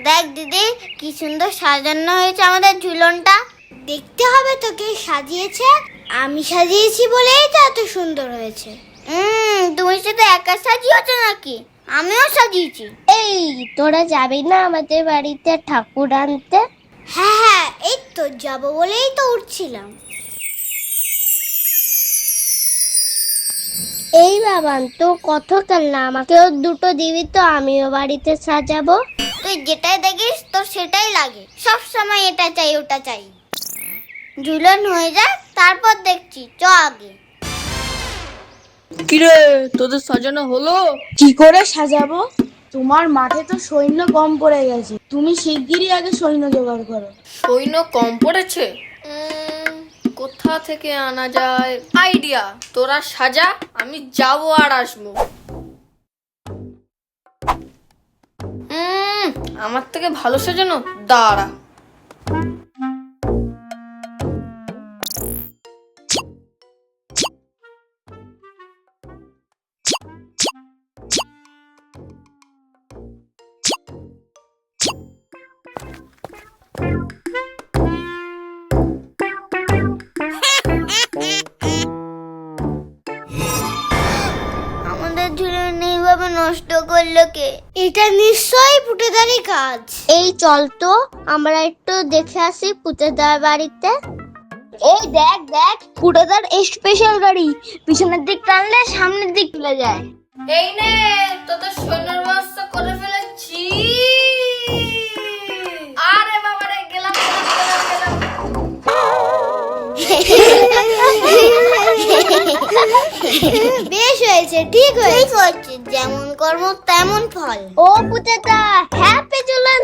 দেখ দিদি, কি সুন্দর সাজানো হয়েছে আমাদের ঝুলনটা। দেখতে হবে তো কে সাজিয়েছে। আমি সাজিয়েছি বলেই তো এত সুন্দর হয়েছে। তুমি শুধু একা সাজিয়েছো নাকি? আমিও সাজিয়েছি। এই তোরা যাবি না আমাদের বাড়িতে ঠাকুর আনতে? হ্যাঁ হ্যাঁ, এই তো যাবো বলেই তো উঠছিলাম। এই বাবান, তো কত খেলনা, আমাকেও দুটো দিবি তো, আমিও বাড়িতে সাজাবো। তুই যেটাই দেখিস তোর সেটাই লাগে, সব সময় এটা চাই ওটা চাই। ঝুলন হয়ে যায় তারপর দেখছি, চ আগে। কিরে, তোদের সাজানো হলো? কি করে সাজাবো? তোমার মাঠে তো সৈন্য কম পড়ে গেছে, তুমি শিগগিরই আগে সৈন্য জোগাড় করো। সৈন্য কম পড়েছে? কোথা থেকে আনা যায়? আইডিয়া, তোরা সাজা, আমি যাবো আর আসবো। আমার থেকে ভালো সাজানো, দাঁড়া। আমাদের ঝুলন এইভাবে নষ্ট করলো কে? এটা নিশ্চয়ই পুটেদারই কাজ। এই চল তো, আমরা একটু দেখে আসি পুতেদার বাড়িতে। এই দেখ দেখ, ফুটাদার স্পেশাল গাড়ি, পিছনের দিক টানলে সামনের দিক চলে যায়। এই নে, তোদের সৈন্যের ব্যবস্থা করে ফেলেছি। আরে বাবা রে, গেলাম গেলাম গেলাম বেশ হয়েছে, ঠিক হয়েছে। যেমন কর্ম তেমন ফল। ও পুতেদা, হ্যাপি ঝুলন